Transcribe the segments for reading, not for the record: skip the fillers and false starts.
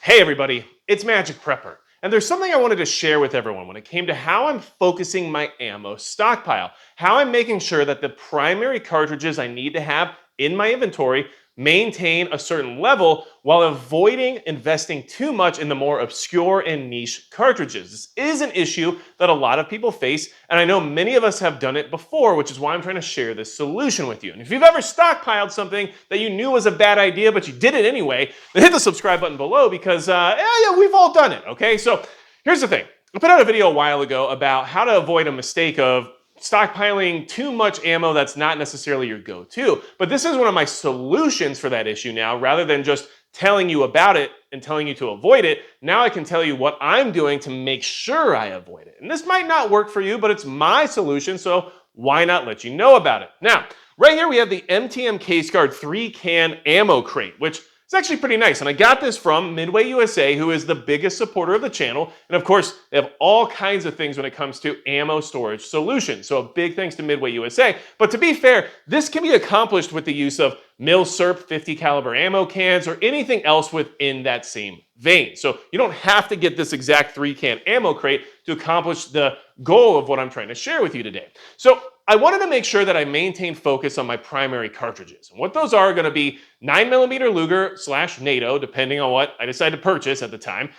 Hey everybody, it's Magic Prepper, and there's something I wanted to share with everyone when it came to how I'm focusing my ammo stockpile, how I'm making sure that the primary cartridges I need to have in my inventory maintain a certain level while avoiding investing too much in the more obscure and niche cartridges. This is an issue that a lot of people face, and I know many of us have done it before, which is why I'm trying to share this solution with you. And if you've ever stockpiled something that you knew was a bad idea, but you did it anyway, then hit the subscribe button below because, we've all done it, okay? So here's the thing. I put out a video a while ago about how to avoid a mistake of stockpiling too much ammo that's not necessarily your go-to. But this is one of my solutions for that issue now, rather than just telling you about it and telling you to avoid it. Now I can tell you what I'm doing to make sure I avoid it. And this might not work for you, but it's my solution, so why not let you know about it? Now, right here we have the MTM Case Guard 3-can ammo crate, which it's actually pretty nice, and I got this from Midway USA, who is the biggest supporter of the channel, and of course, they have all kinds of things when it comes to ammo storage solutions, so a big thanks to Midway USA. But to be fair, this can be accomplished with the use of mil-serp 50 caliber ammo cans or anything else within that same vein. So you don't have to get this exact 3-can ammo crate to accomplish the goal of what I'm trying to share with you today. So I wanted to make sure that I maintain focus on my primary cartridges. And what those are going to be 9mm Luger/NATO, depending on what I decide to purchase at the time,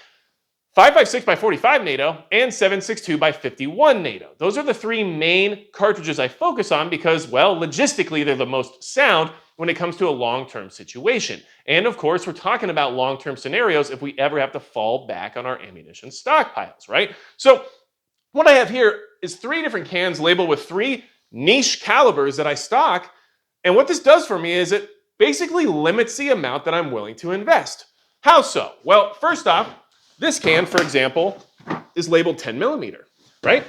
5.56 by 45 NATO, and 7.62 by 51 NATO. Those are the three main cartridges I focus on because, well, logistically, they're the most sound when it comes to a long-term situation. And of course, we're talking about long-term scenarios if we ever have to fall back on our ammunition stockpiles, right? So what I have here is 3 different cans labeled with 3 niche calibers that I stock. And what this does for me is it basically limits the amount that I'm willing to invest. How so? Well, first off, this can, for example, is labeled 10mm, right?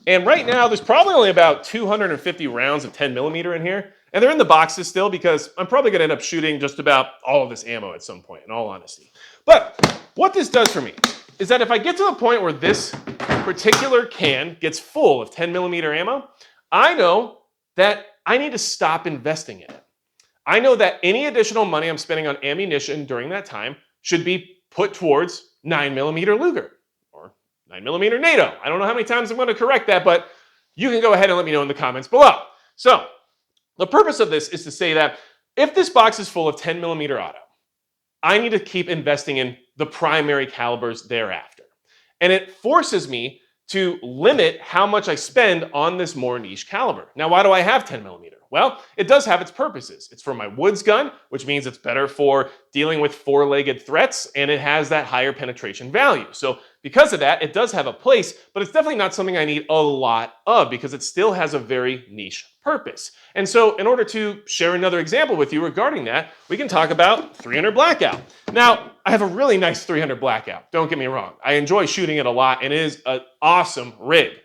And right now, there's probably only about 250 rounds of 10mm in here. And they're in the boxes still because I'm probably going to end up shooting just about all of this ammo at some point, in all honesty. But what this does for me is that if I get to the point where this particular can gets full of 10mm ammo, I know that I need to stop investing in it. I know that any additional money I'm spending on ammunition during that time should be put towards 9mm Luger or 9mm NATO. I don't know how many times I'm going to correct that, but you can go ahead and let me know in the comments below. So the purpose of this is to say that if this box is full of 10mm auto, I need to keep investing in the primary calibers thereafter. And it forces me to limit how much I spend on this more niche caliber. Now, why do I have 10mm? Well, it does have its purposes. It's for my woods gun, which means it's better for dealing with 4-legged threats, and it has that higher penetration value. So because of that, it does have a place, but it's definitely not something I need a lot of because it still has a very niche purpose. And so in order to share another example with you regarding that, we can talk about 300 Blackout. Now, I have a really nice 300 Blackout. Don't get me wrong. I enjoy shooting it a lot, and it is an awesome rig.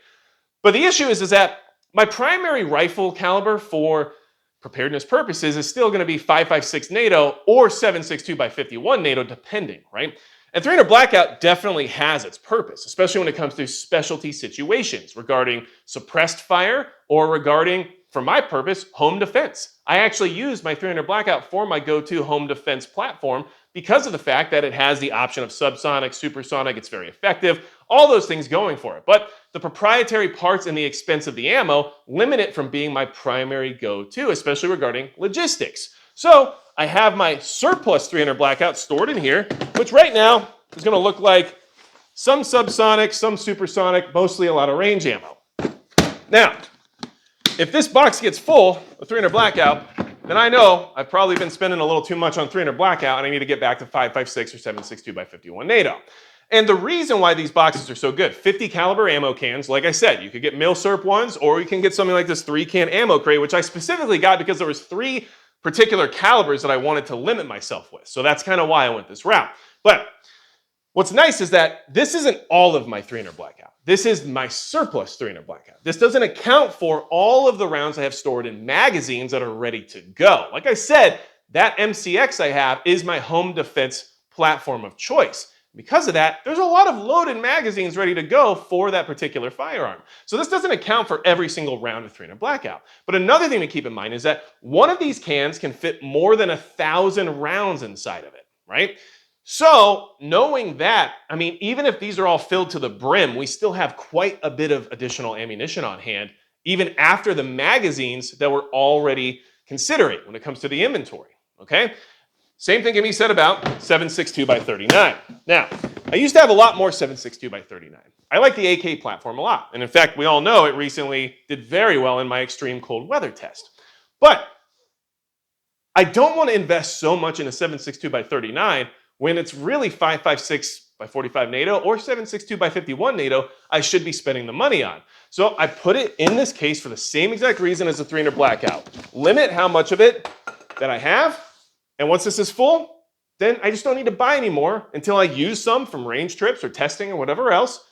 But the issue is that my primary rifle caliber for preparedness purposes is still going to be 5.56 NATO or 7.62 by 51 NATO, depending, right? And 300 Blackout definitely has its purpose, especially when it comes to specialty situations regarding suppressed fire or regarding, for my purpose, home defense. I actually use my 300 Blackout for my go-to home defense platform because of the fact that it has the option of subsonic, supersonic, it's very effective, all those things going for it. But the proprietary parts and the expense of the ammo limit it from being my primary go-to, especially regarding logistics. So I have my surplus 300 Blackout stored in here, which right now is going to look like some subsonic, some supersonic, mostly a lot of range ammo. Now, if this box gets full of 300 Blackout, then I know I've probably been spending a little too much on 300 Blackout and I need to get back to 5.56 or 7.62 by 51 NATO. And the reason why these boxes are so good, 50 caliber ammo cans, like I said, you could get mil-serp ones or you can get something like this 3-can ammo crate, which I specifically got because there was 3 particular calibers that I wanted to limit myself with. So that's kind of why I went this route. But what's nice is that this isn't all of my 300 Blackout. This is my surplus 300 Blackout. This doesn't account for all of the rounds I have stored in magazines that are ready to go. Like I said, that MCX I have is my home defense platform of choice. Because of that, there's a lot of loaded magazines ready to go for that particular firearm. So this doesn't account for every single round of 300 Blackout. But another thing to keep in mind is that one of these cans can fit more than 1,000 rounds inside of it, right? So knowing that, I mean, even if these are all filled to the brim, we still have quite a bit of additional ammunition on hand, even after the magazines that we're already considering when it comes to the inventory, okay? Same thing can be said about 7.62 by 39. Now, I used to have a lot more 7.62 by 39. I like the AK platform a lot. And in fact, we all know it recently did very well in my extreme cold weather test. But I don't want to invest so much in a 7.62 by 39 when it's really 5.56 by 45 NATO or 7.62 by 51 NATO I should be spending the money on. So I put it in this case for the same exact reason as the 300 blackout. Limit how much of it that I have, and once this is full, then I just don't need to buy any more until I use some from range trips or testing or whatever else,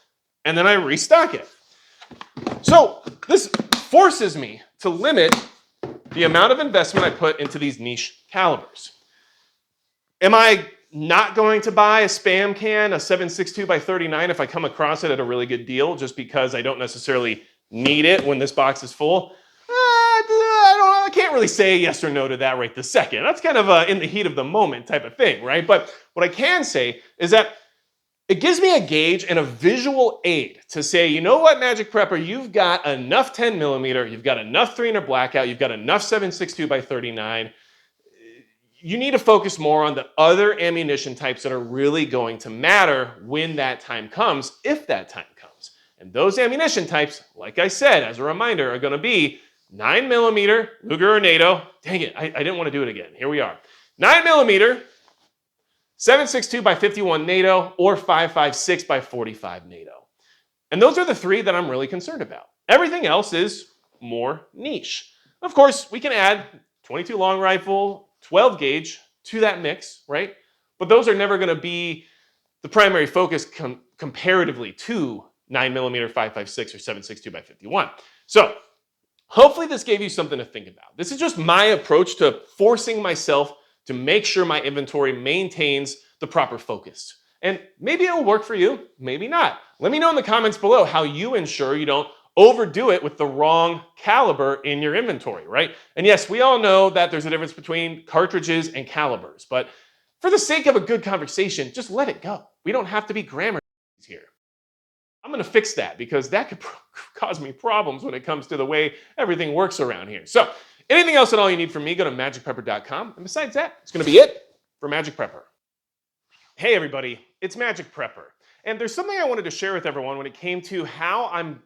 and then I restock it. So this forces me to limit the amount of investment I put into these niche calibers. Am I not going to buy a spam can, a 7.62 by 39 if I come across it at a really good deal just because I don't necessarily need it when this box is full? I can't really say yes or no to that right this second. That's kind of a in the heat of the moment type of thing, right? But what I can say is that it gives me a gauge and a visual aid to say, you know what, Magic Prepper, you've got enough 10 millimeter, you've got enough 300 blackout, you've got enough 7.62 by 39. You need to focus more on the other ammunition types that are really going to matter when that time comes, if that time comes. And those ammunition types, like I said, as a reminder, are going to be 9mm Luger or NATO. Dang it, I didn't want to do it again. Here we are. 9mm, 7.62 by 51 NATO, or 5.56 by 45 NATO. And those are the three that I'm really concerned about. Everything else is more niche. Of course, we can add 22 long rifle, 12 gauge to that mix, right? But those are never going to be the primary focus comparatively to 9mm 5.56 or 7.62 by 51. So hopefully this gave you something to think about. This is just my approach to forcing myself to make sure my inventory maintains the proper focus. And maybe it'll work for you, maybe not. Let me know in the comments below how you ensure you don't overdo it with the wrong caliber in your inventory, right? And yes, we all know that there's a difference between cartridges and calibers, but for the sake of a good conversation, just let it go. We don't have to be grammar here. I'm going to fix that because that could cause me problems when it comes to the way everything works around here. So anything else at all you need from me, go to magicprepper.com. And besides that, it's going to be it for Magic Prepper. Hey everybody, it's Magic Prepper. And there's something I wanted to share with everyone when it came to how I'm